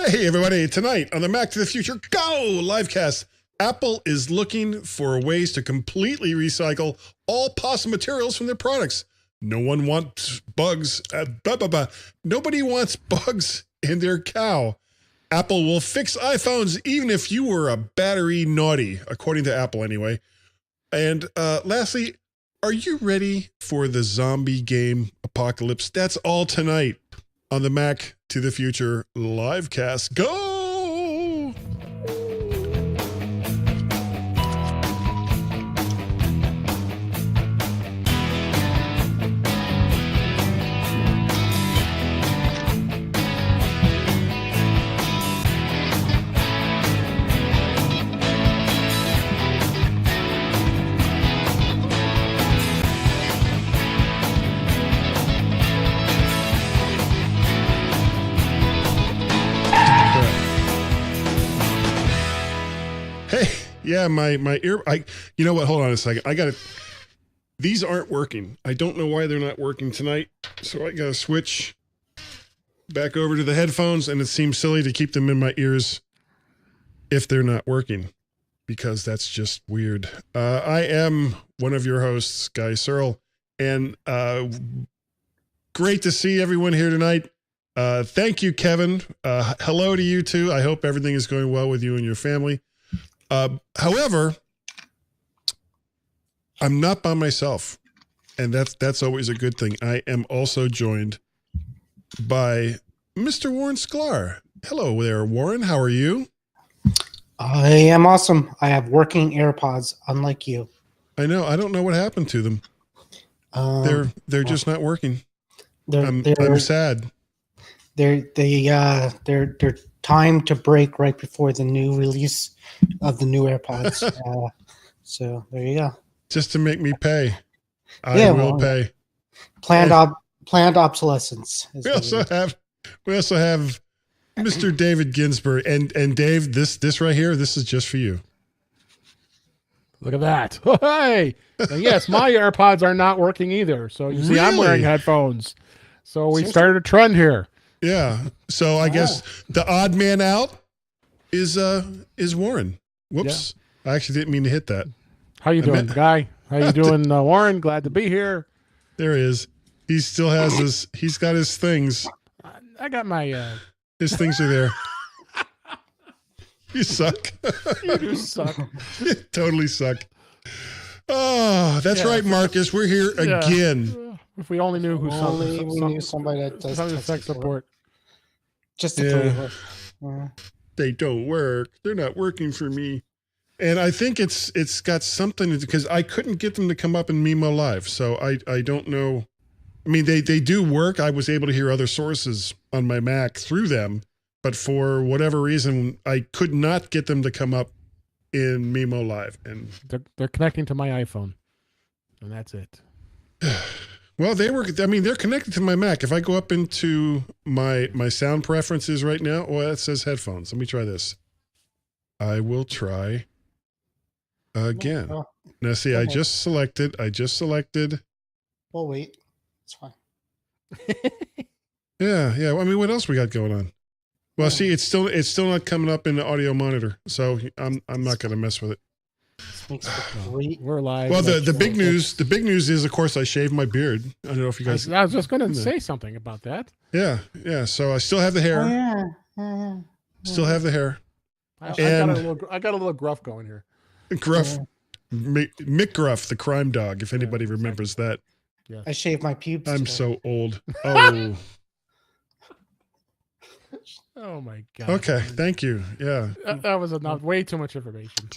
Hey, everybody. Tonight on the Mac to the Future Go livecast, Apple is looking for ways to completely recycle all possible materials from their products. No one wants bugs. Nobody wants bugs in their cow. Apple will fix iPhones even if you were a battery naughty, according to Apple anyway. And lastly, are you ready for the zombie game apocalypse? That's all tonight on the Mac to the Future livecast. Go! Yeah, my ear, you know what, hold on a second. These aren't working. I don't know why they're not working tonight. So I got to switch back over to the headphones, and it seems silly to keep them in my ears if they're not working, because that's just weird. I am one of your hosts, Guy Serle, and great to see everyone here tonight. Thank you, Kevin. Hello to you too. I hope everything is going well with you and your family. However, I'm not by myself, and that's always a good thing. I am also joined by Mr. Warren Sklar. Hello there, Warren. How are you? I am awesome. I have working AirPods, unlike you. I know. I don't know what happened to them. They're just not working. I'm sad. They're timed to break right before the new release of the new AirPods. So there you go. Just to make me pay. I will pay. Planned obsolescence. We also have Mr. David Ginsburg. And Dave, this right here, this is just for you. Look at that. Hey. And yes, my AirPods are not working either. So you see, really? I'm wearing headphones. So we started a trend here. Yeah. So I guess the odd man out is Warren. Whoops. Yeah. I actually didn't mean to hit that. How you doing, Guy? How you doing, Warren? Glad to be here. There he is. He still has he's got his things. I got my his things are there. You suck. You do suck. You totally suck. Oh, that's right, Marcus. We're here again. If we only knew who we knew somebody that does tech support. Just the three of us. They don't work. They're not working for me. And I think it's got something because I couldn't get them to come up in Mimo Live. So I don't know. I mean, they do work. I was able to hear other sources on my Mac through them. But for whatever reason, I could not get them to come up in Mimo Live. And they're connecting to my iPhone. And that's it. Well, they're connected to my Mac. If I go up into my sound preferences right now, that says headphones. Let me try this. I will try again. Now, see, I just selected. Well, wait. It's fine. Yeah. I mean, what else we got going on? Well, see, it's still not coming up in the audio monitor, so I'm not going to mess with it. We're live. Well, the big news is, of course, I shaved my beard. I don't know if you guys. I was just going to say something about that. Yeah. So I still have the hair. Still have the hair. I got a little gruff going here. Gruff, Mick Gruff, the crime dog. If anybody remembers that. Yeah. I shaved my pubes. I'm so old. Oh. Oh my God. Okay, thank you. Yeah. That was way too much information.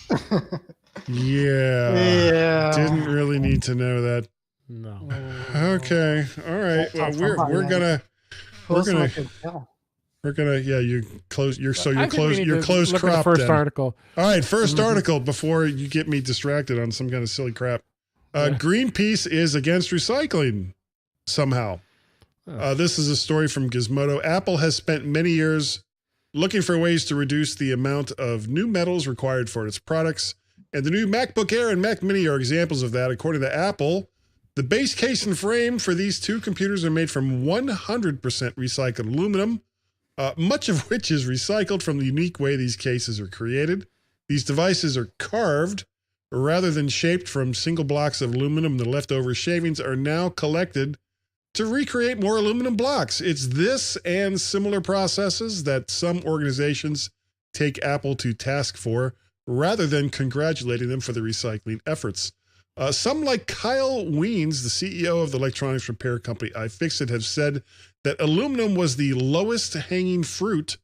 Yeah. Didn't really need to know that. No. Okay. All right. Well, we're gonna you close your close crop. First article. All right, first article before you get me distracted on some kind of silly crap. Greenpeace is against recycling somehow. This is a story from Gizmodo. Apple has spent many years looking for ways to reduce the amount of new metals required for its products. And the new MacBook Air and Mac Mini are examples of that. According to Apple, the base case and frame for these two computers are made from 100% recycled aluminum, much of which is recycled from the unique way these cases are created. These devices are carved rather than shaped from single blocks of aluminum. The leftover shavings are now collected to recreate more aluminum blocks. It's this and similar processes that some organizations take Apple to task for, rather than congratulating them for the recycling efforts. Some like Kyle Wiens, the CEO of the electronics repair company iFixit, have said that aluminum was the lowest hanging fruit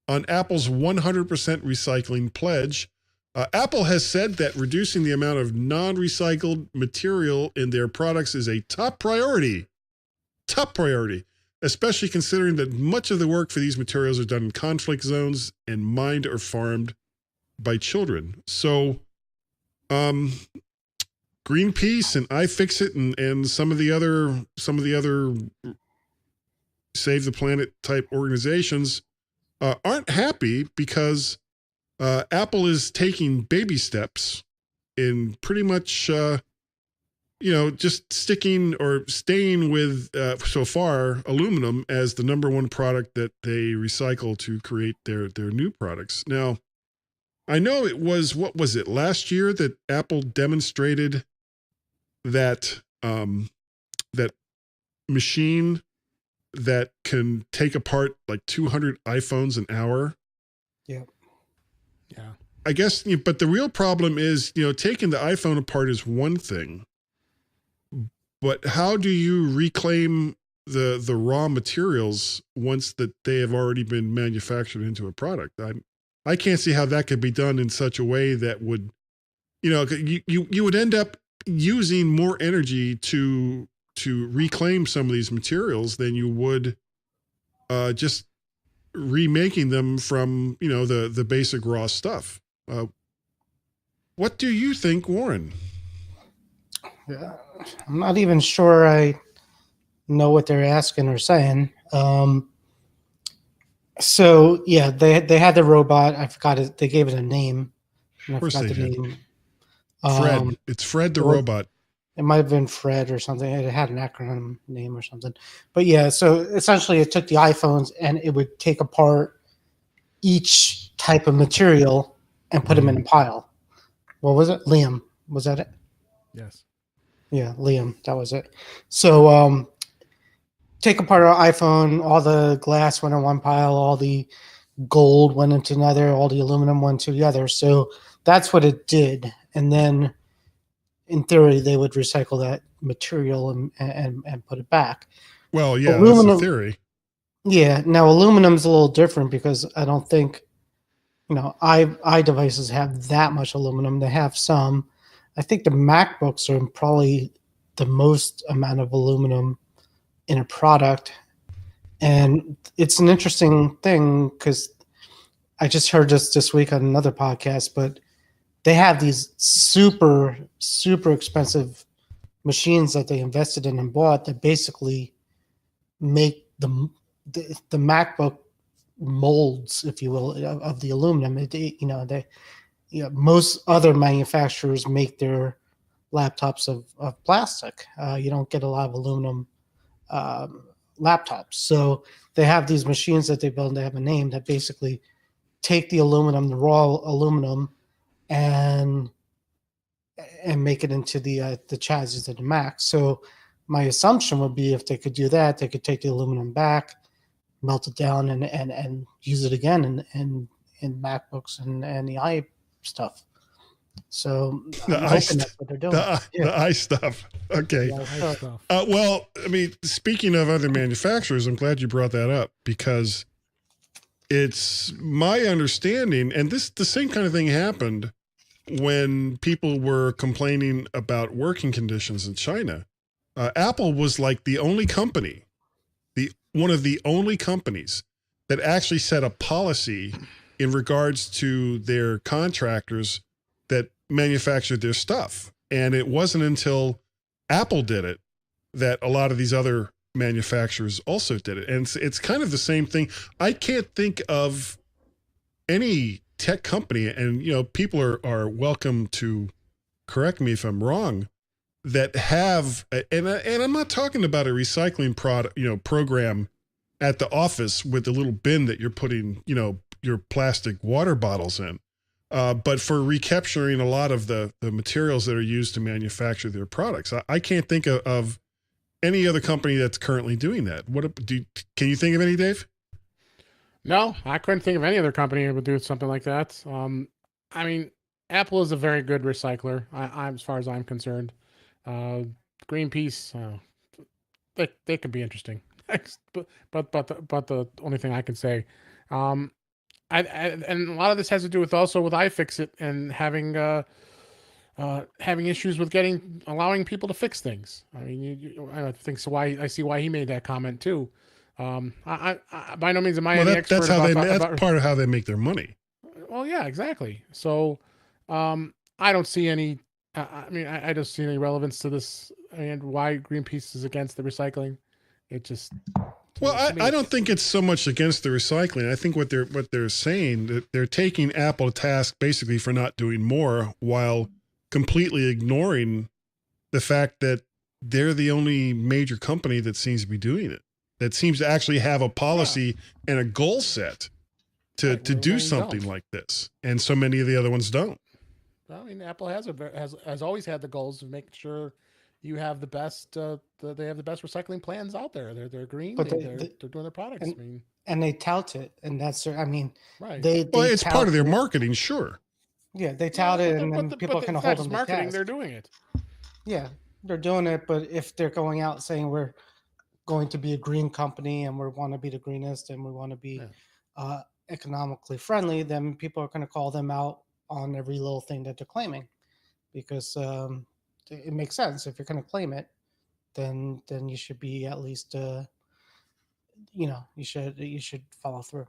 on Apple's 100% recycling pledge. Apple has said that reducing the amount of non-recycled material in their products is a top priority, especially considering that much of the work for these materials are done in conflict zones and mined or farmed by children. So, Greenpeace and iFixit and some of the other Save the Planet type organizations aren't happy because Apple is taking baby steps in pretty much just sticking or staying with so far aluminum as the number one product that they recycle to create their new products. Now, I know it was, what was it, last year that Apple demonstrated that that machine that can take apart like 200 iPhones an hour. Yeah. Yeah. I guess, but the real problem is, taking the iPhone apart is one thing, but how do you reclaim the raw materials once that they have already been manufactured into a product? I can't see how that could be done in such a way that would, you would end up using more energy to reclaim some of these materials than you would just remaking them from, the basic raw stuff. What do you think, Warren? Yeah, I'm not even sure I know what they're asking or saying. So yeah, they had the robot. I forgot it. They gave it a name. And I Of course forgot they the did. name. Fred. It's Fred the robot. It might have been Fred or something. It had an acronym name or something. But yeah, so essentially it took the iPhones and it would take apart each type of material and put them in a pile. What was it? Liam. Was that it? Yes. Yeah, Liam. That was it. So take apart our iPhone. All the glass went in one pile. All the gold went into another. All the aluminum went to the other. So that's what it did. And then in theory, they would recycle that material and put it back. Well, yeah, aluminum, that's the theory. Yeah. Now, aluminum's a little different because I don't think, iDevices have that much aluminum. They have some. I think the MacBooks are probably the most amount of aluminum in a product. And it's an interesting thing because I just heard this week on another podcast, but they have these super, super expensive machines that they invested in and bought that basically make the MacBook molds, if you will, of the aluminum. Most other manufacturers make their laptops of plastic. You don't get a lot of aluminum laptops. So they have these machines that they build. They have a name that basically take the aluminum, the raw aluminum, and make it into the chassis of the Mac. So my assumption would be if they could do that, they could take the aluminum back, melt it down, and use it again in MacBooks and the i stuff. So The I'm i hoping that's what they're doing. The i stuff. Okay. Yeah, stuff. Well, I mean, speaking of other manufacturers, I'm glad you brought that up because it's my understanding, and the same kind of thing happened when people were complaining about working conditions in China. Apple was like the only company, one of the only companies that actually set a policy in regards to their contractors that manufactured their stuff. And it wasn't until Apple did it that a lot of these other manufacturers also did it. And it's kind of the same thing. I can't think of any tech company, and people are welcome to correct me if I'm wrong, that have, and I'm not talking about a recycling product, program at the office with the little bin that you're putting, your plastic water bottles in. But for recapturing a lot of the materials that are used to manufacture their products, I can't think of any other company that's currently doing that. Can you think of any, Dave? No, I couldn't think of any other company that would do something like that. I mean, Apple is a very good recycler. I'm as far as I'm concerned. Greenpeace, they could be interesting. but the only thing I can say, and a lot of this has to do with also with iFixit and having issues with allowing people to fix things. I mean, I think so. I see why he made that comment too. I by no means am I any expert. That's part of how they make their money. Well, yeah, exactly. So, I don't see any. I don't see any relevance to this and why Greenpeace is against the recycling. It just. Well, I don't think it's so much against the recycling. I think what they're saying, that they're taking Apple to task basically for not doing more, while completely ignoring the fact that they're the only major company that seems to be doing it, that seems to actually have a policy and a goal set to do something like this, and so many of the other ones don't. Well, I mean, Apple has always had the goals of making sure you have the best. They have the best recycling plans out there. They're green. But they're doing their products. And they tout it, and that's. I mean, right. It's part of their marketing, sure. Yeah, they tout it, and then people can hold them to marketing. task. They're doing it. Yeah, they're doing it, but if they're going out saying we're going to be a green company and we want to be the greenest and we want to be economically friendly, then people are going to call them out on every little thing that they're claiming, because it makes sense. If you're going to claim it, then you should be at least you should follow through.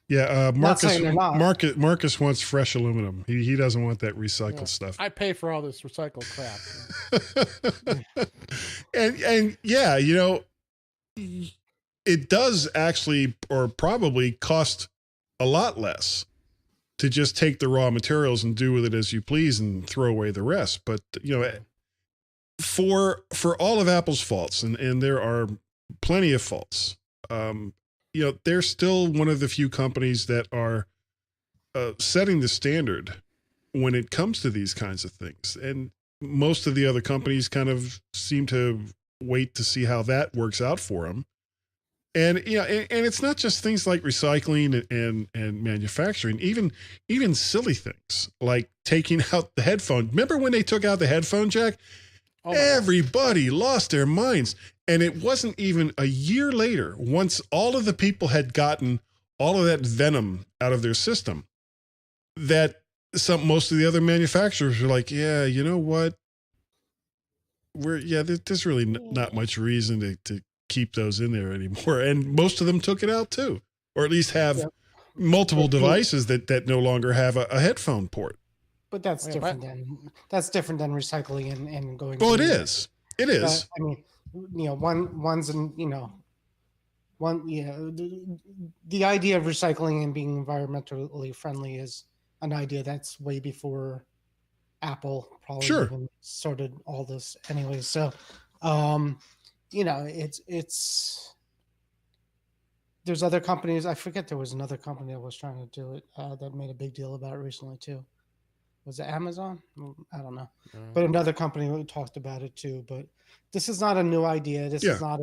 Yeah, Marcus wants fresh aluminum. He doesn't want that recycled stuff. I pay for all this recycled crap. and yeah, it does actually, or probably, cost a lot less to just take the raw materials and do with it as you please and throw away the rest. But for all of Apple's faults, and there are plenty of faults, they're still one of the few companies that are setting the standard when it comes to these kinds of things. And most of the other companies kind of seem to wait to see how that works out for them. And and it's not just things like recycling and manufacturing, even silly things like taking out the headphone. Remember when they took out the headphone jack? Everybody lost their minds. And it wasn't even a year later, once all of the people had gotten all of that venom out of their system, that most of the other manufacturers were like, yeah, you know what? There's really not much reason to keep those in there anymore. And most of them took it out too, or at least have multiple devices that no longer have a headphone port. But that's different than recycling and going. Well, it is. It is. I mean, one's in, the idea of recycling and being environmentally friendly is an idea that's way before Apple probably even started all this anyway. So, it's there's other companies. I forget, there was another company that was trying to do it that made a big deal about it recently too. Was it Amazon? I don't know. But another company talked about it too. But this is not a new idea. This is not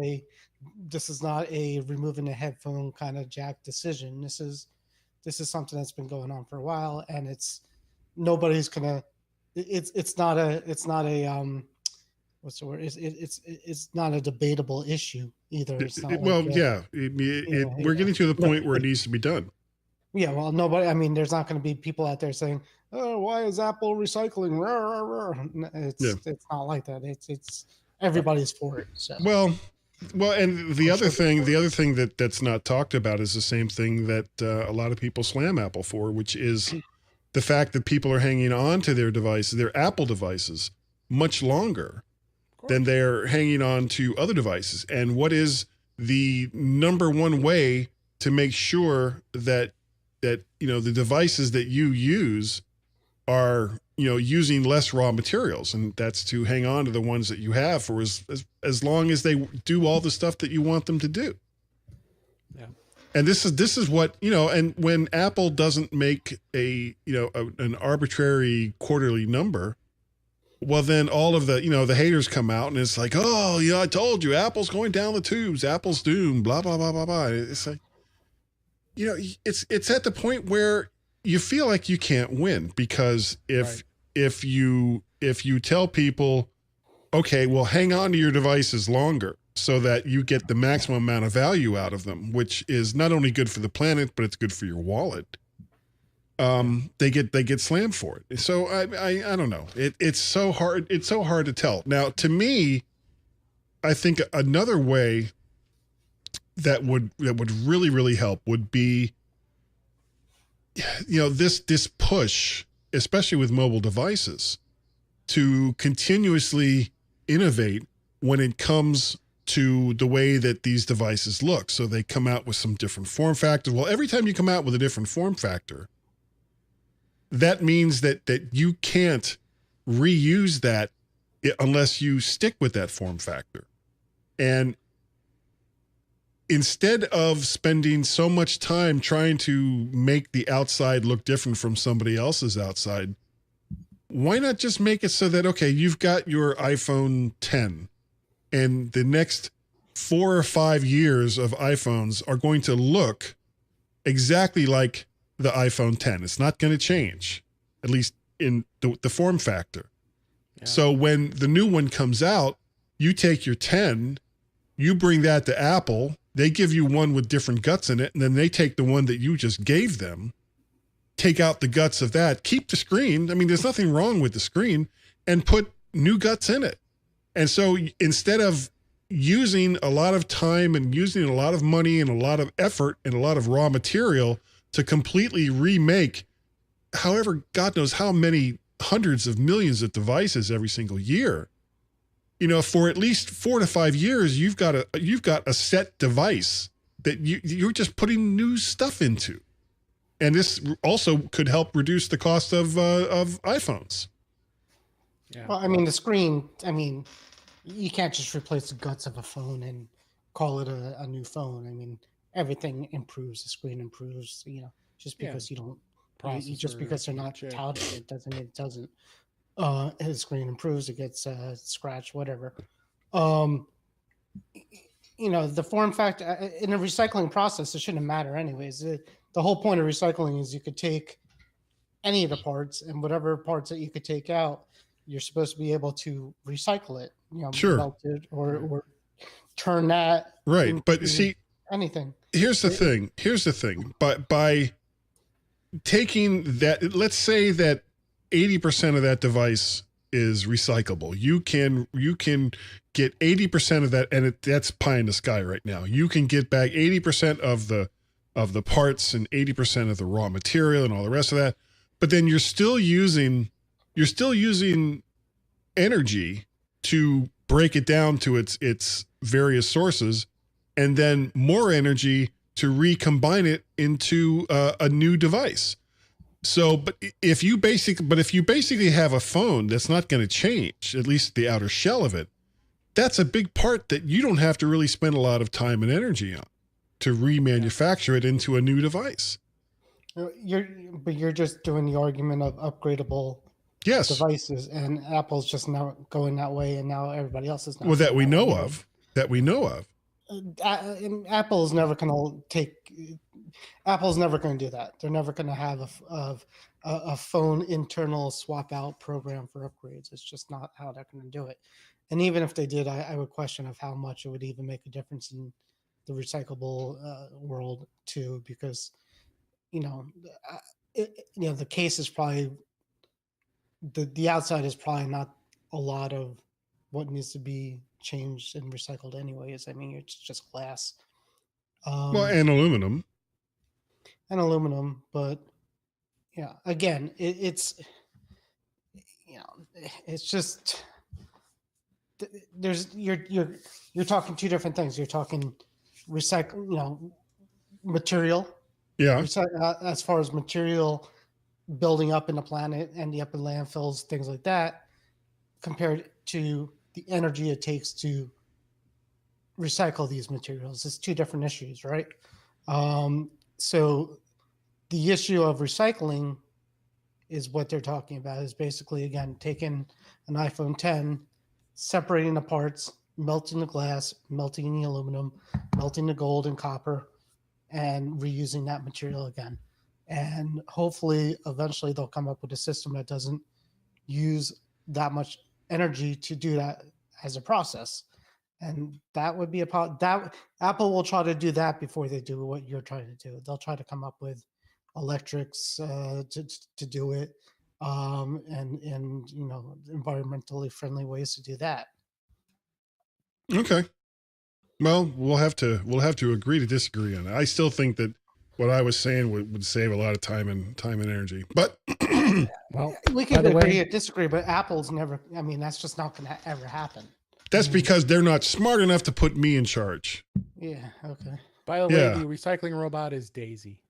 a removing the headphone kind of jack decision. This is something that's been going on for a while, and it's not a what's the word? It's not a debatable issue either. It's not we're getting to the point where it needs to be done. Yeah, well, nobody. I mean, there's not going to be people out there saying, "Oh, why is Apple recycling?" It's not like that. It's everybody's for it. So. Well, and the other thing that's not talked about is the same thing that a lot of people slam Apple for, which is the fact that people are hanging on to their devices, their Apple devices, much longer than they're hanging on to other devices. And what is the number one way to make sure that the devices that you use are using less raw materials, and that's to hang on to the ones that you have for as long as they do all the stuff that you want them to do. And this is what, and when Apple doesn't make an arbitrary quarterly number, well, then all of the haters come out and it's like, oh, I told you, Apple's going down the tubes, Apple's doomed, blah, blah, blah, blah, blah. It's like, it's at the point where you feel like you can't win, because if you tell people, okay, well, hang on to your devices longer so that you get the maximum amount of value out of them, which is not only good for the planet, but it's good for your wallet. They get slammed for it. So I don't know. It's so hard. It's so hard to tell. Now, to me, I think another way that would really, really help would be, this push, especially with mobile devices, to continuously innovate when it comes to the way that these devices look. So they come out with some different form factors. Well, every time you come out with a different form factor, that means that you can't reuse that unless you stick with that form factor. And instead of spending so much time trying to make the outside look different from somebody else's outside, why not just make it so that, okay, you've got your iPhone 10 and the next 4 or 5 years of iPhones are going to look exactly like the iPhone 10. It's not going to change, at least in the form factor. Yeah. So when the new one comes out, you take your 10, you bring that to Apple, they give you one with different guts in it, and then they take the one that you just gave them, take out the guts of that, keep the screen. I mean, there's nothing wrong with the screen, and put new guts in it. And so instead of using a lot of time and using a lot of money and a lot of effort and a lot of raw material to completely remake, however, God knows how many hundreds of millions of devices every single year, for at least 4 to 5 years, you've got a set device that you're just putting new stuff into. And this also could help reduce the cost of iPhones. Yeah. Well, I mean, the screen, you can't just replace the guts of a phone and call it a new phone. I mean, everything improves. The screen improves, just because you don't, just because they're not touted, it doesn't. The screen improves, it gets scratched, whatever. The form factor in a recycling process, it shouldn't matter anyways. The whole point of recycling is you could take any of the parts, and whatever parts that you could take out, you're supposed to be able to recycle it, sure, melt it or turn that. Right. But see, anything. Here's the thing. But by taking that, let's say that 80% of that device is recyclable. You can get 80% of that, and that's pie in the sky right now. You can get back 80% of the parts and 80% of the raw material and all the rest of that. But then you're still using energy to break it down to its various sources, and then more energy to recombine it into a new device. So, but if you basically have a phone that's not going to change, at least the outer shell of it, that's a big part that you don't have to really spend a lot of time and energy on to remanufacture it into a new device. You're just doing the argument of upgradable devices, and Apple's just now going that way, and now everybody else is not. Well, that we know of. Apple's never going to do that. They're never going to have a phone internal swap out program for upgrades. It's just not how they're going to do it. And even if they did, I would question of how much it would even make a difference in the recyclable world too, because the case is probably the outside is probably not a lot of what needs to be changed and recycled anyways. I mean, it's just glass. And aluminum. But yeah, again, it's just you're talking two different things. You're talking recycle, material. Yeah. As far as material building up in the planet, ending up in landfills, things like that, compared to the energy it takes to recycle these materials. It's two different issues, right? So the issue of recycling is what they're talking about, is basically, again, taking an iPhone 10, separating the parts, melting the glass, melting the aluminum, melting the gold and copper, and reusing that material again. And hopefully, eventually, they'll come up with a system that doesn't use that much energy to do that as a process. And that would be that Apple will try to do that before they do what you're trying to do. They'll try to come up with electrics to do it, and environmentally friendly ways to do that. Okay. Well, we'll have to agree to disagree on it. I still think that what I was saying would save a lot of time and energy. But well, we can agree or disagree, but Apple's never. I mean, that's just not going to ever happen. That's because they're not smart enough to put me in charge. Yeah. Okay. By the way, the recycling robot is Daisy.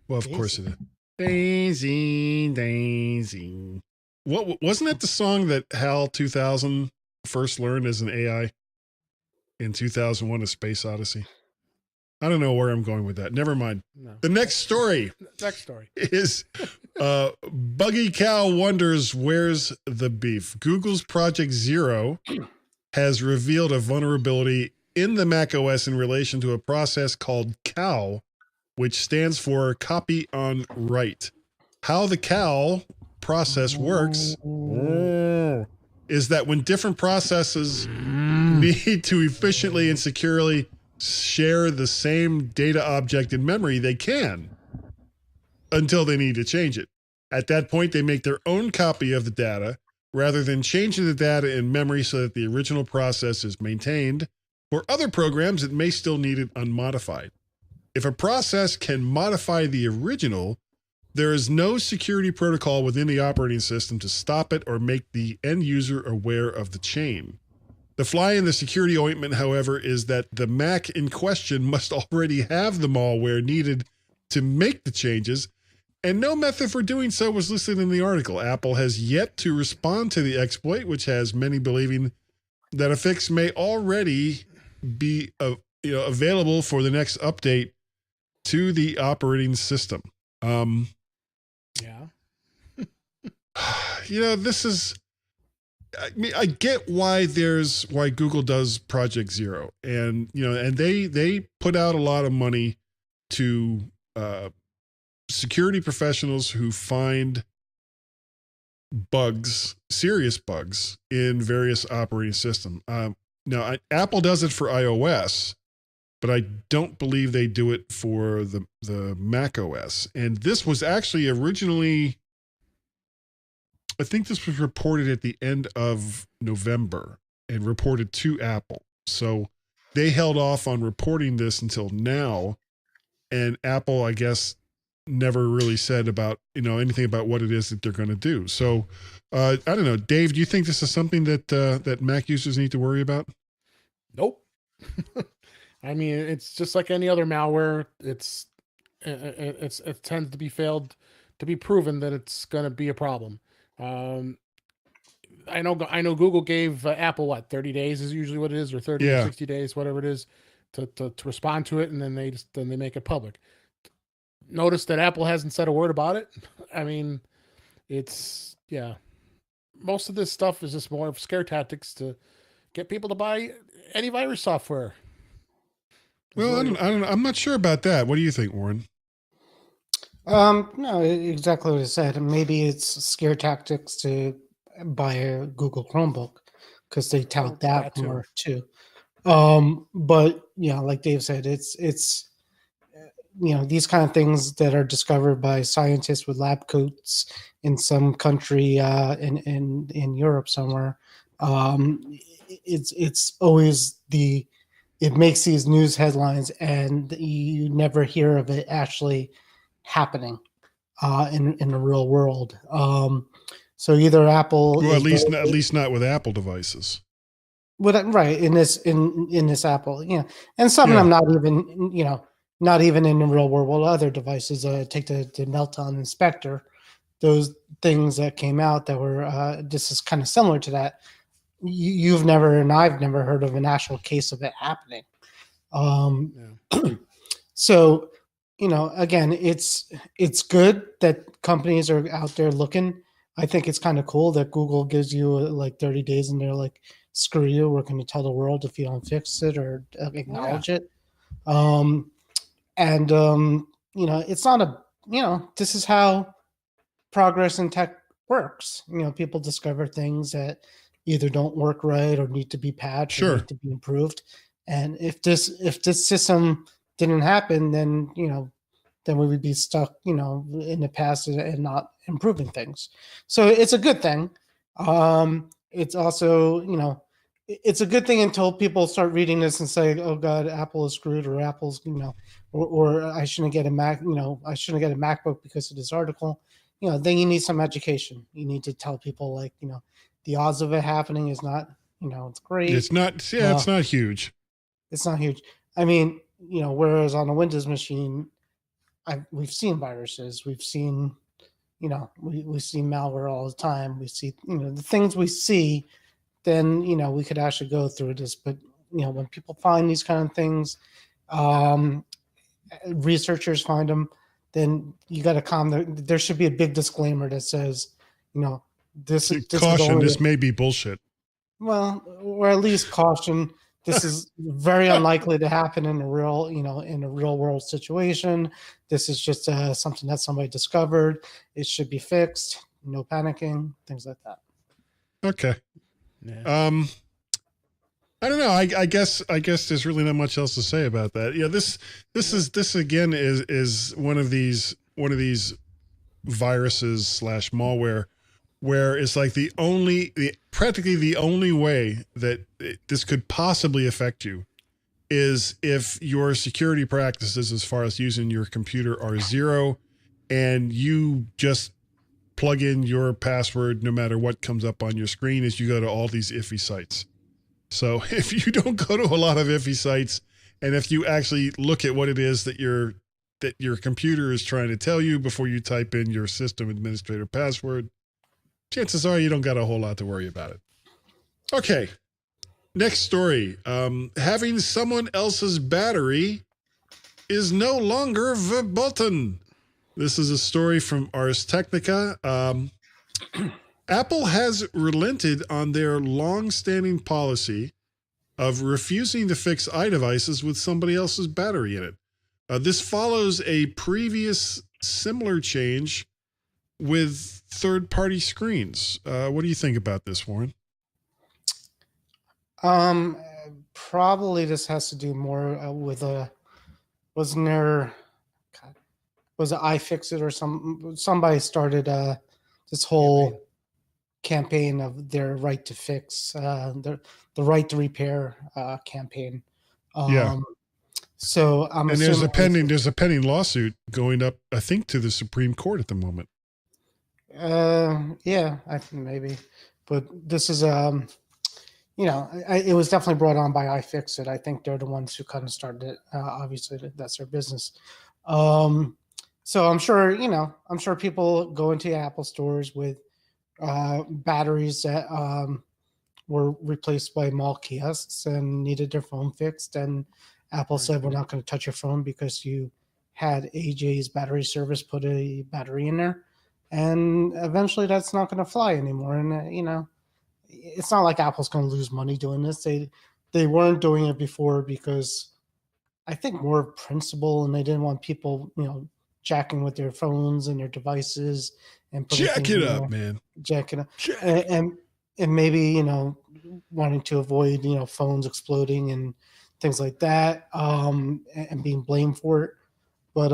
Well, of course it is. Daisy. What wasn't that the song that HAL 2000 first learned as an AI in 2001: A Space Odyssey? I don't know where I'm going with that. Never mind. No. The next story. Is Buggy Cow wonders where's the beef. Google's Project Zero has revealed a vulnerability in the Mac OS in relation to a process called Cow, which stands for copy on write. How the Cow process works is that when different processes need to efficiently and securely share the same data object in memory, they can, until they need to change it. At that point, they make their own copy of the data rather than changing the data in memory so that the original process is maintained. For other programs, it may still need it unmodified. If a process can modify the original, there is no security protocol within the operating system to stop it or make the end user aware of the chain. The fly in the security ointment, however, is that the Mac in question must already have the malware needed to make the changes, and no method for doing so was listed in the article. Apple has yet to respond to the exploit, which has many believing that a fix may already be available for the next update to the operating system. Yeah. This is, I mean, I get why Google does Project Zero, and they put out a lot of money to security professionals who find bugs, serious bugs in various operating systems. Now, Apple does it for iOS, but I don't believe they do it for the Mac OS. And this was actually originally, I think this was reported at the end of November and reported to Apple. So they held off on reporting this until now. And Apple, I guess, never really said about, anything about what it is that they're going to do. So I don't know. Dave, do you think this is something that Mac users need to worry about? Nope. I mean, it's just like any other malware. It tends to be failed to be proven that it's going to be a problem. I know Google gave Apple 30 days is usually what it is, or 30 to 60 days, whatever it is, to respond to it, and then they make it public. Notice that Apple hasn't said a word about it. I mean, most of this stuff is just more of scare tactics to get people to buy antivirus software. Well, I'm not sure about that. What do you think, Warren? No, exactly what I said. Maybe it's scare tactics to buy a Google Chromebook because they tout that more too. But like Dave said, it's these kind of things that are discovered by scientists with lab coats in some country in Europe somewhere. It's always it makes these news headlines, and you never hear of it actually happening in the real world. So either Apple, well, at least not with Apple devices. Right in this Apple, and some of them not even in the real world. Well, other devices, take the Meltdown Inspector, those things that came out that were this is kind of similar to that. You've never, and I've never heard of an actual case of it happening. So, again, it's good that companies are out there looking. I think it's kind of cool that Google gives you like 30 days and they're like, screw you, we're going to tell the world if you don't fix it or acknowledge it. It's not this is how progress in tech works. People discover things that either don't work right or need to be patched or need to be improved. And if this system didn't happen, then we would be stuck, in the past and not improving things. So it's a good thing. It's also, it's a good thing until people start reading this and say, "Oh God, Apple is screwed," or "Apple's," or "I shouldn't get a Mac," "I shouldn't get a MacBook because of this article." Then you need some education. You need to tell people like, the odds of it happening is not, it's great. It's not. Yeah, it's not huge. It's not huge. I mean, whereas on a Windows machine, we've seen viruses, we've seen, we see malware all the time. We see, the things we see, then, we could actually go through this. But, when people find these kind of things, researchers find them, then you got to there should be a big disclaimer that says, this caution, this may be bullshit. Well, or at least caution. This is very unlikely to happen in a real, in a real world situation. This is just something that somebody discovered. It should be fixed. No panicking, things like that. Okay. Yeah. I don't know. I guess there's really not much else to say about that. Yeah. This again is one of these viruses / malware where it's like practically the only way that this could possibly affect you is if your security practices as far as using your computer are zero and you just plug in your password no matter what comes up on your screen as you go to all these iffy sites. So if you don't go to a lot of iffy sites and if you actually look at what it is that your computer is trying to tell you before you type in your system administrator password, chances are you don't got a whole lot to worry about it. Okay. Next story. Having someone else's battery is no longer verboten. This is a story from Ars Technica. Apple has relented on their long-standing policy of refusing to fix iDevices with somebody else's battery in it. This follows a previous similar change with third-party screens. What do you think about this, Warren? Probably this has to do more with was it iFixit or somebody started this whole campaign of their right to fix, the right to repair campaign. So there's a pending lawsuit going up, I think, to the Supreme Court at the moment. Yeah, I think maybe, but this is it was definitely brought on by iFixit. I think they're the ones who kind of started it. Obviously, that's their business. So I'm sure people go into Apple stores with batteries that were replaced by mall kiosks and needed their phone fixed, and Apple said, we're not going to touch your phone because you had AJ's battery service put a battery in there. And eventually that's not going to fly anymore. And, it's not like Apple's going to lose money doing this. They weren't doing it before because I think more principle, and they didn't want people, jacking with their phones and their devices and jack it up, man. Jack it up. And maybe, wanting to avoid, phones exploding and things like that, and being blamed for it. But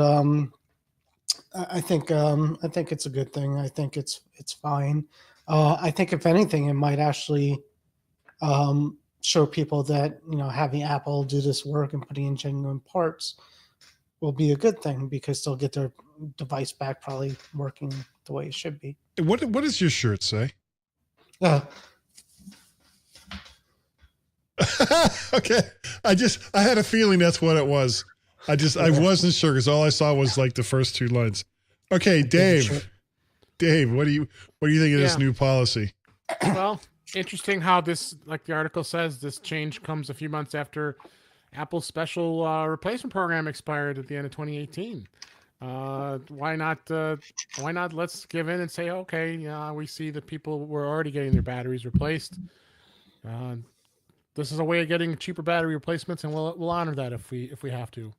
I think it's a good thing. I think it's fine. I think if anything, it might actually show people that having Apple do this work and putting in genuine parts will be a good thing because they'll get their device back probably working the way it should be. What does your shirt say? Okay. I had a feeling that's what it was. I wasn't sure because all I saw was like the first two lines. Okay, Dave, what do you think of this new policy? Well, interesting how this, like the article says, this change comes a few months after Apple's special replacement program expired at the end of 2018. Why not let's give in and say, okay, we see that people were already getting their batteries replaced. This is a way of getting cheaper battery replacements, and we'll honor that if we have to,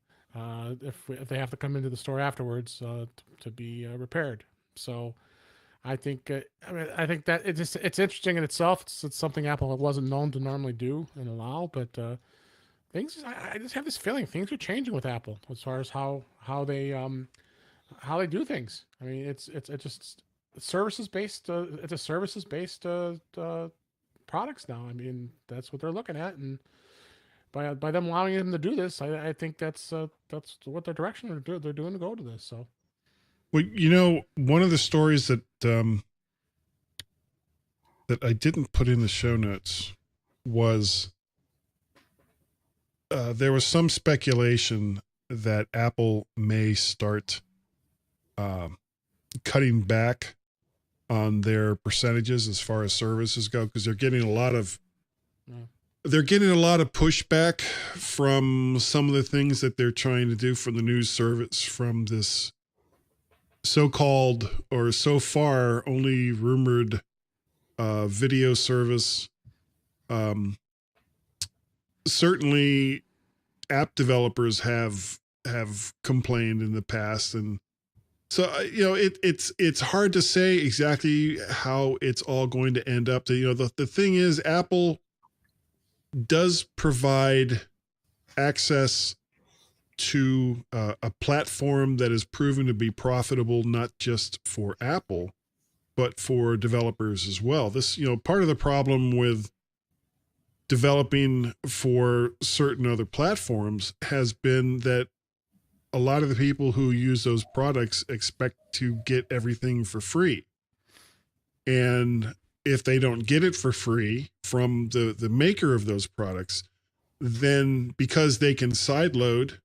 if they have to come into the store afterwards to be repaired. So I think I think that it's interesting in itself. It's something Apple wasn't known to normally do and allow, but I just have this feeling things are changing with Apple as far as how they do things. I mean, it's just services based. It's a services based products now. I mean, that's what they're looking at, and by them allowing them to do this, I think that's what their direction they're doing to go to this. So, well, one of the stories that I didn't put in the show notes was there was some speculation that Apple may start cutting back on their percentages as far as services go, because they're getting a lot of pushback from some of the things that they're trying to do from the news service, from this so-called or so far only rumored video service. Certainly app developers have complained in the past, and so it's hard to say exactly how it's all going to end up. The thing is, Apple does provide access to a platform that is proven to be profitable, not just for Apple, but for developers as well. This, part of the problem with developing for certain other platforms has been that a lot of the people who use those products expect to get everything for free. And if they don't get it for free from the maker of those products, then because they can sideload,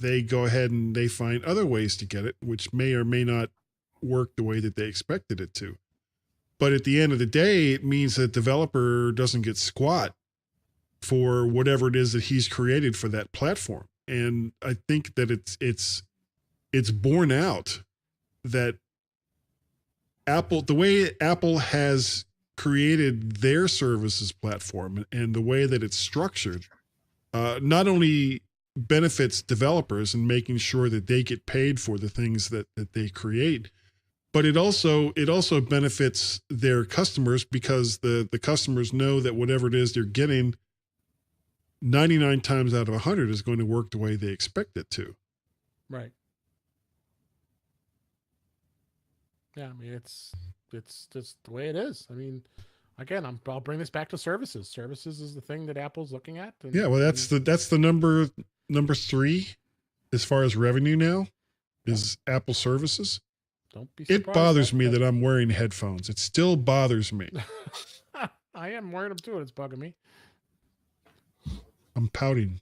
they go ahead and they find other ways to get it, which may or may not work the way that they expected it to. But at the end of the day, it means that the developer doesn't get squat for whatever it is that he's created for that platform. And I think that it's borne out that Apple, the way Apple has created their services platform and the way that it's structured, not only benefits developers and making sure that they get paid for the things that they create, but it also benefits their customers, because the customers know that whatever it is they're getting 99 times out of 100 is going to work the way they expect it to. Right. Yeah, I mean, it's just the way it is. I mean, again, I'll bring this back to services. Services is the thing that Apple's looking at. And, yeah, well, that's the number 3 as far as revenue now is Apple services. Don't be surprised. It bothers me that I'm wearing headphones. It still bothers me. I am wearing them too, and it's bugging me. I'm pouting.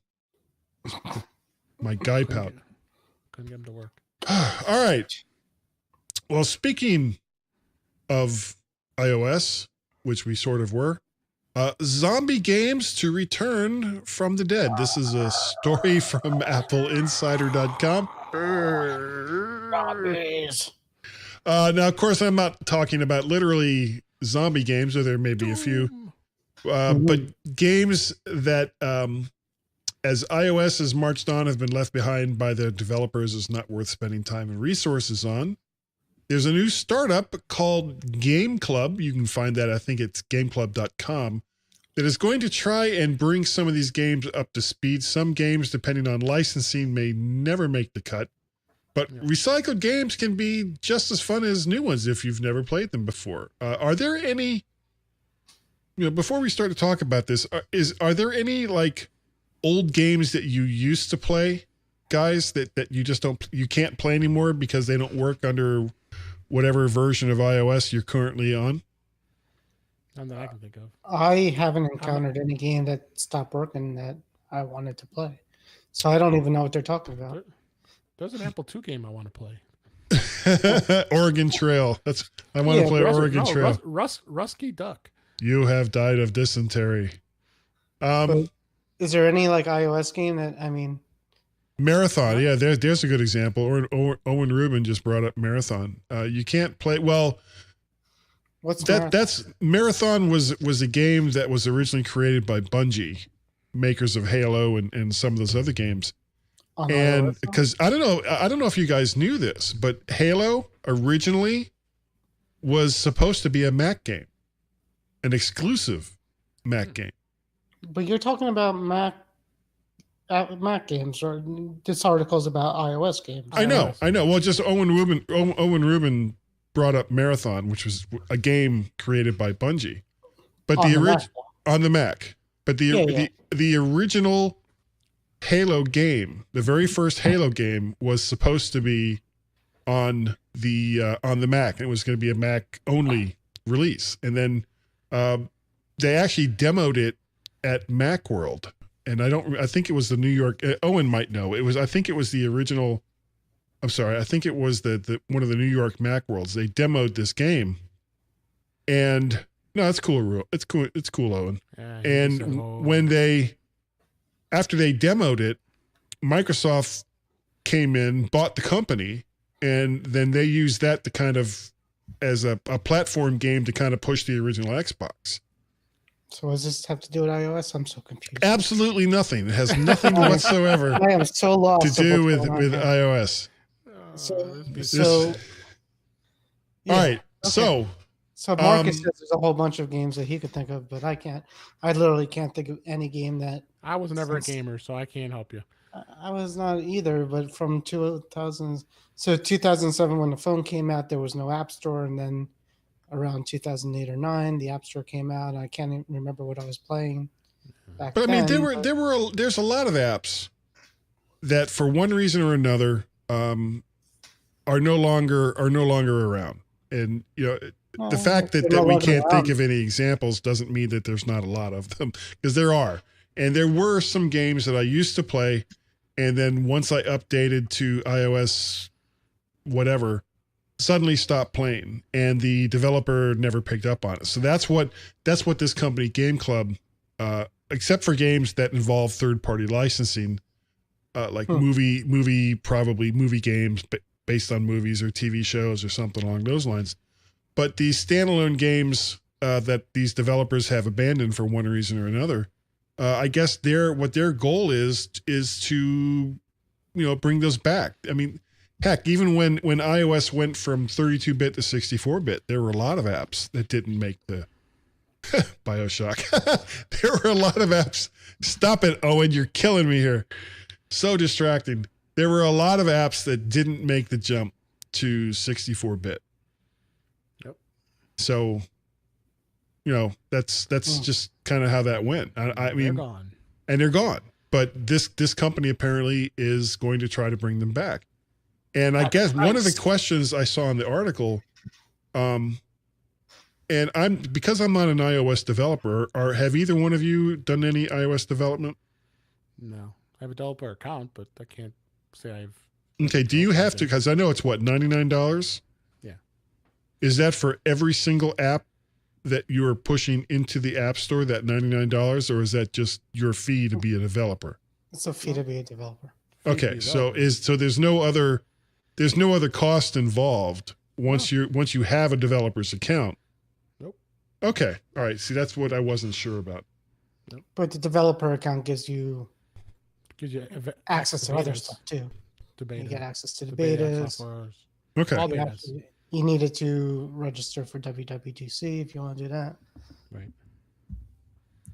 My guy pout. Couldn't get him to work. All right. Well, speaking of iOS, which we sort of were, zombie games to return from the dead. This is a story from AppleInsider.com. Now, of course, I'm not talking about literally zombie games, or there may be a few, but games that, as iOS has marched on, have been left behind by the developers is not worth spending time and resources on. There's a new startup called Game Club. You can find that, I think it's gameclub.com, that is going to try and bring some of these games up to speed. Some games, depending on licensing, may never make the cut. But recycled games can be just as fun as new ones if you've never played them before. Are there any, before we start to talk about this, are there any like old games that you used to play, guys, that you can't play anymore because they don't work under whatever version of iOS you're currently on? None that I can think of. I haven't encountered any game that stopped working that I wanted to play. So I don't even know what they're talking about. There's an Apple II game I want to play. Oregon Trail. I want to play Oregon Trail. Rusky Duck. You have died of dysentery. But Is there any like iOS game that Marathon, yeah, there's a good example. Or Owen Rubin just brought up Marathon. You can't play well. What's That's Marathon was a game that was originally created by Bungie, makers of Halo and some of those other games. And because I don't know if you guys knew this, but Halo originally was supposed to be a Mac game, an exclusive Mac game. But you're talking about Mac games, or this article's about iOS games. I know. Well, just Owen Rubin brought up Marathon, which was a game created by Bungie, but on the Mac. But the original Halo game, the very first Halo game, was supposed to be on the Mac. It was going to be a Mac only release, and then they actually demoed it at Macworld. And I think it was the New York, Owen might know. I think it was the original, I'm sorry, I think it was the one of the New York Macworlds. They demoed this game. And no, it's cool. It's cool, Owen. And after they demoed it, Microsoft came in, bought the company, and then they used that to kind of, as a platform game to kind of push the original Xbox. So does this have to do with iOS? I'm so confused. Absolutely nothing. It has nothing whatsoever I am so lost to do with iOS. All right. Okay. So Marcus says there's a whole bunch of games that he could think of, but I can't. I literally can't think of any game that. I was never a gamer, so I can't help you. I was not either, but from 2007 when the phone came out, there was no App Store, and then around 2008 or 9, the App Store came out. I can't even remember what I was playing back then. But I mean, there's a lot of apps that, for one reason or another, are no longer around. And the fact that we can't think of any examples doesn't mean that there's not a lot of them, because there are. And there were some games that I used to play, and then once I updated to iOS, whatever, suddenly stopped playing, and the developer never picked up on it. So that's what this company, Game Club, except for games that involve third-party licensing, like movie games based on movies or TV shows or something along those lines. But these standalone games that these developers have abandoned for one reason or another, I guess what their goal is to bring those back. I mean, heck, even when iOS went from 32-bit to 64-bit, there were a lot of apps that didn't make the BioShock. There were a lot of apps. Stop it, Owen. You're killing me here. So distracting. There were a lot of apps that didn't make the jump to 64-bit. Yep. So, that's just kind of how that went. I mean, they're gone. And they're gone. But this company apparently is going to try to bring them back. And I guess one of the questions I saw in the article, and because I'm not an iOS developer, have either one of you done any iOS development? No, I have a developer account, but I can't say I've. Okay, do you have to? Because I know it's what, $99? Yeah. Is that for every single app that you are pushing into the App Store, that $99, or is that just your fee to be a developer? It's a fee to be a developer. Okay, so there's no other cost involved once you have a developer's account. Nope. Okay. All right. See, that's what I wasn't sure about. Nope. But the developer account gives you access to other stuff too. You get access to the betas. Okay. All betas. You needed to register for WWDC if you want to do that. Right.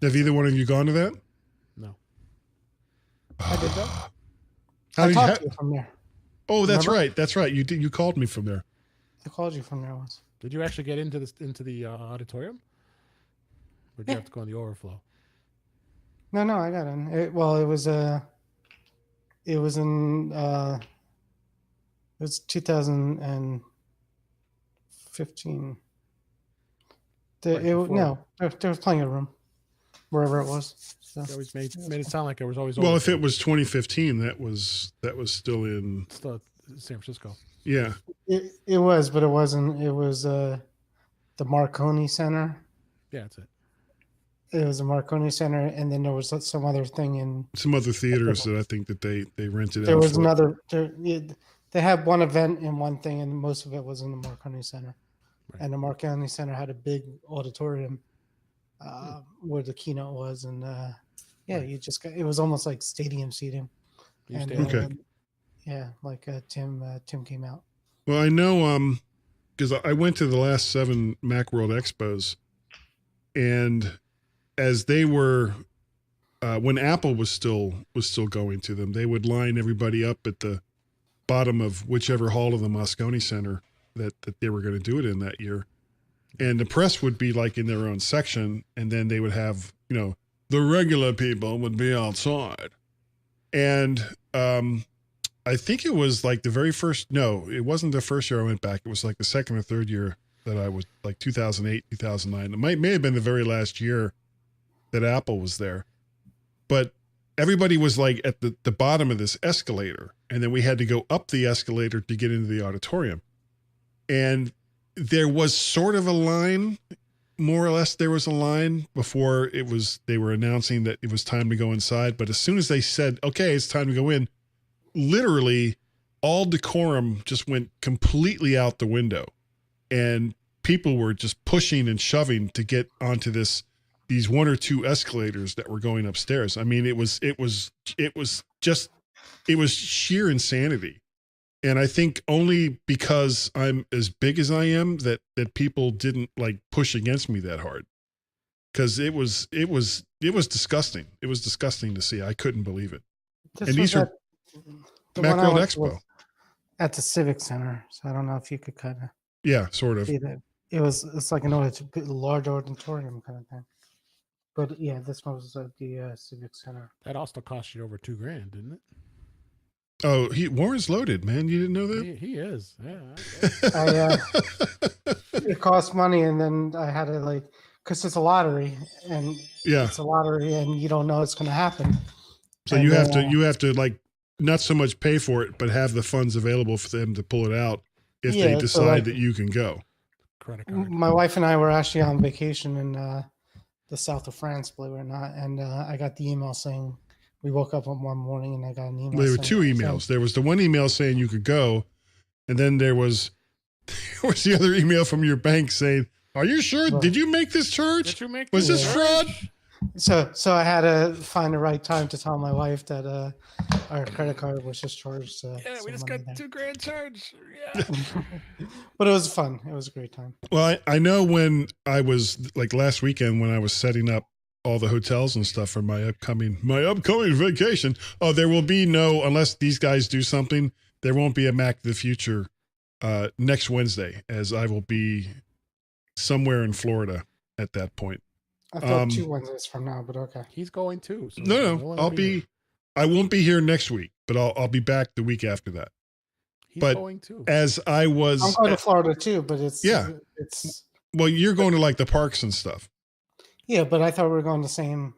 Have either one of you gone to that? No. I did that. I talked to you from there. Oh, that's right. That's right. You did. You called me from there. I called you from there once. Did you actually get into the auditorium? Or did you have to go in the overflow? No, I got in. It was 2015. There was plenty of room wherever it was. So. They always made it sound like it was always. Well, if it was 2015, that was still in San Francisco. Yeah, it was, but it wasn't. It was the Marconi Center. Yeah, that's it. It was a Marconi Center, and then there was some other thing in some other theaters that I think that they rented there out. Was another. They had one event and one thing, and most of it was in the Marconi Center. Right. And the Marconi Center had a big auditorium where the keynote was, and you just got, it was almost like stadium seating. And, okay. Tim came out. Well, I know because I went to the last 7 Macworld Expos, and as they were when Apple was still going to them, they would line everybody up at the bottom of whichever hall of the Moscone Center that they were going to do it in that year. And the press would be like in their own section, and then they would have, the regular people would be outside. And I think it was like the very first, no, it wasn't the first year I went back. It was like the second or third year that I was, like 2008, 2009. It may have been the very last year that Apple was there. But everybody was like at the bottom of this escalator, and then we had to go up the escalator to get into the auditorium. And there was sort of a line, more or less there was a line before they were announcing that it was time to go inside. But as soon as they said, okay, it's time to go in, literally all decorum just went completely out the window, and people were just pushing and shoving to get onto these 1 or 2 escalators that were going upstairs. I mean, it was sheer insanity. And I think only because I'm as big as I am that people didn't like push against me that hard. Cause it was disgusting. It was disgusting to see. I couldn't believe it. And these are Macworld Expo at the Civic Center. So I don't know if you could kind of, sort of. It's like a large auditorium kind of thing. But yeah, this one was at the Civic Center. That also cost you over $2,000, didn't it? Oh, Warren's loaded, man. You didn't know that? He is. Yeah. It cost money, and then I had to because it's a lottery, and it's a lottery, and you don't know it's going to happen. So you have to like not so much pay for it, but have the funds available for them to pull it out if they decide that you can go. Credit card. My wife and I were actually on vacation in the south of France, believe it or not, and I got the email saying. We woke up one morning and I got an email. There were 2 emails. There was the one email saying you could go, and then there was the other email from your bank saying, "Are you sure? Did you make this charge? Was this fraud?" So I had to find the right time to tell my wife that our credit card was just charged. We just got $2,000 charged. Yeah. But it was fun. It was a great time. Well, I know when I was like last weekend when I was setting up all the hotels and stuff for my upcoming vacation. Oh, there will be unless these guys do something, there won't be a Mac of the Future next Wednesday, as I will be somewhere in Florida at that point. I thought 2 Wednesdays from now, but okay. He's going too. So no, I won't be here next week, but I'll be back the week after that. He's going too. As I was, I'm going to Florida too, but it's well, you're going to like the parks and stuff. Yeah, but I thought we were going the same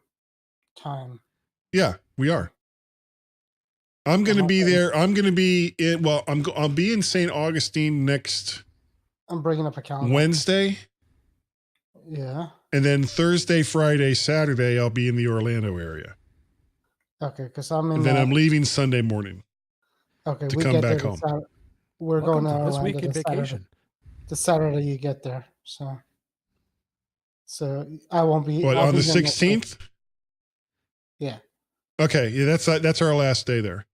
time. Yeah, we are. I'm going to be there. I'm going to be in. Well, I'll be in St. Augustine next. I'm bringing up a calendar. Wednesday. Yeah. And then Thursday, Friday, Saturday, I'll be in the Orlando area. Okay, because I'm in. And then I'm leaving Sunday morning. Okay, to come back home. We're going to Orlando this week in vacation. The Saturday you get there, so I won't be. What, on the 16th? Yeah. Okay, yeah, that's our last day there,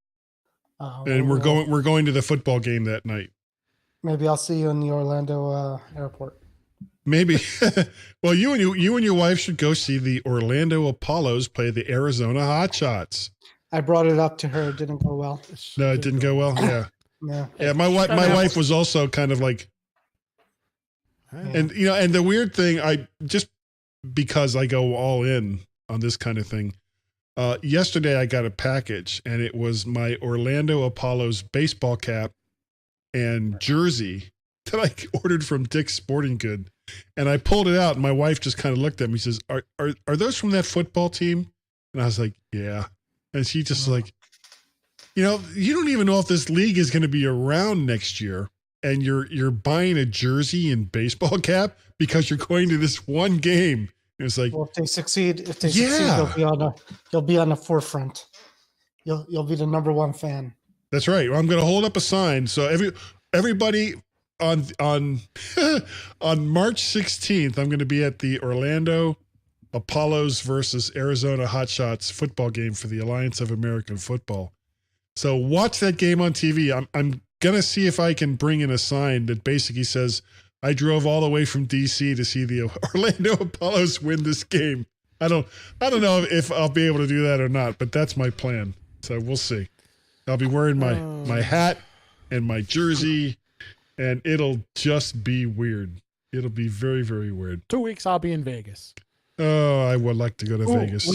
and we're going to the football game that night. Maybe I'll see you in the Orlando airport. Maybe. Well, you and your wife should go see the Orlando Apollos play the Arizona Hotshots. I brought it up to her. It didn't go well. No, it didn't go well. Yeah. No. Yeah, my wife was also kind of like. And and the weird thing, because I go all in on this kind of thing. Yesterday I got a package, and it was my Orlando Apollos baseball cap and jersey that I ordered from Dick's Sporting Good, and I pulled it out, and my wife just kind of looked at me. Says, "Are those from that football team?" And I was like, "Yeah," and she just like, you don't even know if this league is going to be around next year. And you're buying a jersey and baseball cap because you're going to this one game It was like, well, if they succeed, you'll be on the forefront. You'll be the number one fan. That's right. Well, I'm going to hold up a sign. So everybody on on March 16th, I'm going to be at the Orlando Apollos versus Arizona Hotshots football game for the Alliance of American Football. So watch that game on TV. I'm going to see if I can bring in a sign that basically says, I drove all the way from DC to see the Orlando Apollos win this game. I don't know if I'll be able to do that or not, but that's my plan. So we'll see. I'll be wearing my hat and my jersey, and it'll just be weird. It'll be very, very weird. 2 weeks, I'll be in Vegas. Oh, I would like to go to Vegas.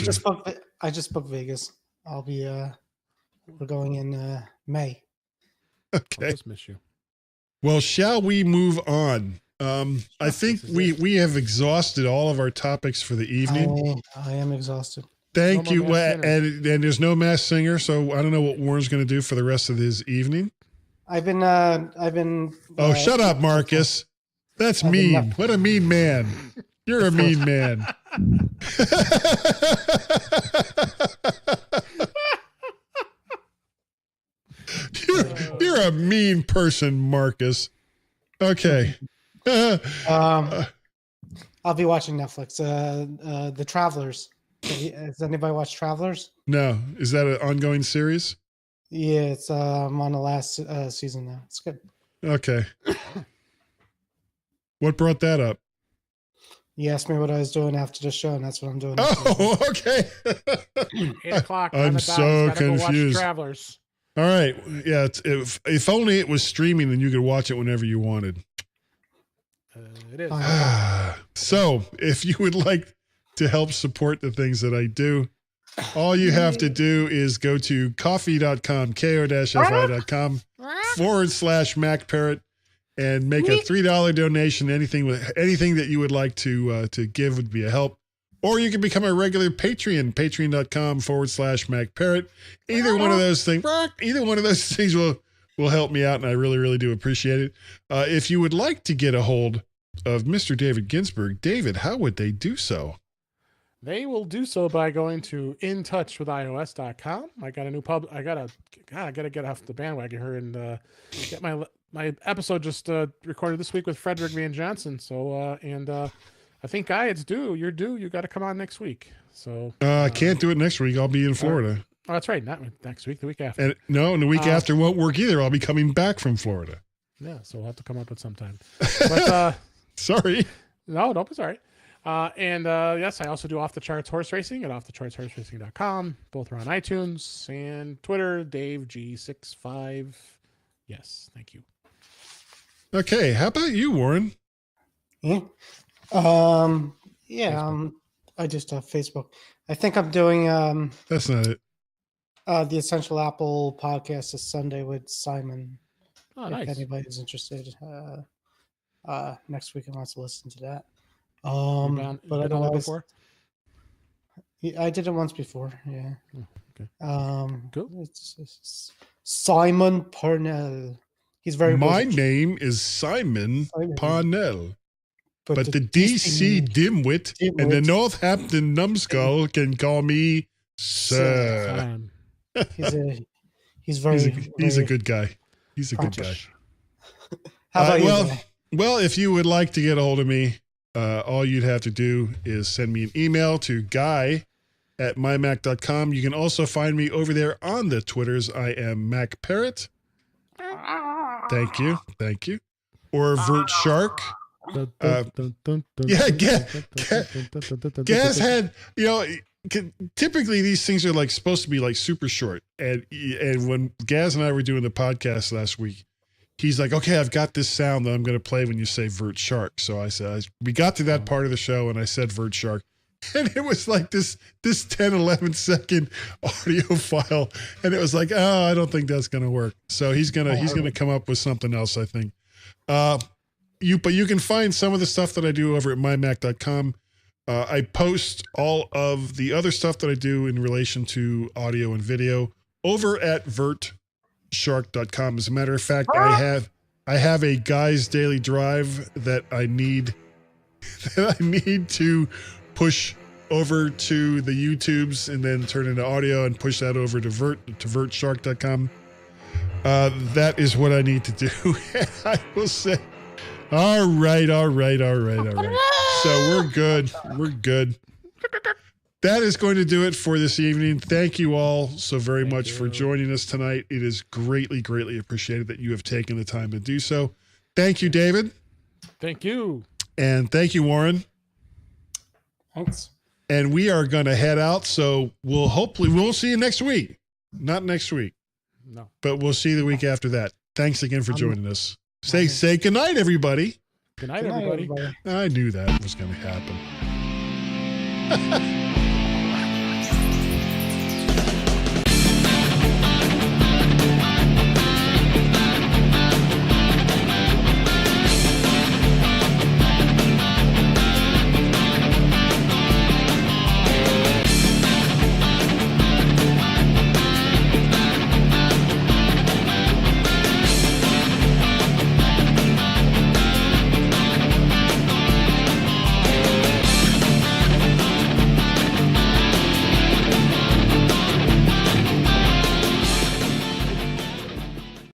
I just booked Vegas. I'll be. We're going in May. Okay. I'll just miss you. Well, shall we move on? I think we have exhausted all of our topics for the evening. I am exhausted. Thank you. And there's no Masked Singer, so I don't know what Warren's going to do for the rest of his evening. I've been. Oh, shut up, Marcus. That's mean. What a mean man. You're a mean man. You're a mean person, Marcus. Okay. I'll be watching Netflix. The Travelers. Has anybody watched Travelers? No. Is that an ongoing series? Yeah, it's I'm on the last season now. It's good. Okay. What brought that up? You asked me what I was doing after the show, and that's what I'm doing. Oh, okay. 8 o'clock. I'm so confused. Travelers. All right. Yeah. If only it was streaming, then you could watch it whenever you wanted. It is. So if you would like to help support the things that I do, all you have to do is go to coffee.com, ko-fi.com /MacParrot and make a $3 donation. Anything that you would like to give would be a help. Or you can become a regular Patreon, patreon.com /MacParrot. Either one of those things will help me out, and I really, really do appreciate it. If you would like to get a hold of Mr. David Ginsburg, David, how would they do so? They will do so by going to intouchwithios.com. I got a new pub. I gotta get off the bandwagon here and get my episode just recorded this week with Frederick Van Johnson. So I think Guy, it's due. You're due. You got to come on next week. So I can't do it next week. I'll be in Florida. Oh, that's right. Not next week. The week after. And the week after won't work either. I'll be coming back from Florida. Yeah, so we'll have to come up with some time. But sorry. No, it's all right. Yes, I also do Off the Charts Horse Racing at offthechartshorsracing.com. Both are on iTunes and Twitter, DaveG65. Yes, thank you. Okay, how about you, Warren? Yeah. I just have Facebook. I think I'm doing That's not it. The Essential Apple podcast this Sunday with Simon. Oh, nice. If anybody's interested, next week and wants to listen to that. But I don't before. I did it once before. Yeah. Oh, okay. Cool. It's Simon Parnell. He's very. My name is Simon Parnell. But the DC dimwit and the Northampton numbskull can call me Sir. He's a good guy. He's a good guy. How about you? Well, if you would like to get a hold of me, all you'd have to do is send me an email to guy@mymac.com. You can also find me over there on the Twitters. I am MacParrot. Thank you. Or Vert Shark. Gaz had, typically these things are like supposed to be like super short. And when Gaz and I were doing the podcast last week, he's like, okay, I've got this sound that I'm going to play when you say Vert Shark. So I said, we got to that part of the show and I said Vert Shark. And it was like this 10, 11 second audio file. And it was like, oh, I don't think that's going to work. So he's going to come up with something else, I think. But you can find some of the stuff that I do over at mymac.com. I post all of the other stuff that I do in relation to audio and video over at vertshark.com. As a matter of fact, I have a Guy's Daily Drive that I need to push over to the YouTubes and then turn into audio and push that over to vertshark.com. That is what I need to do. I will say, all right. So we're good. That is going to do it for this evening. Thank you all so very much for joining us tonight. It is greatly, greatly appreciated that you have taken the time to do so. Thank you, David. Thank you. And thank you, Warren. Thanks. And we are going to head out. So we'll see you next week. Not next week. No. But we'll see you the week after that. Thanks again for joining us. Say good night, everybody. Good night, everybody. I knew that was going to happen.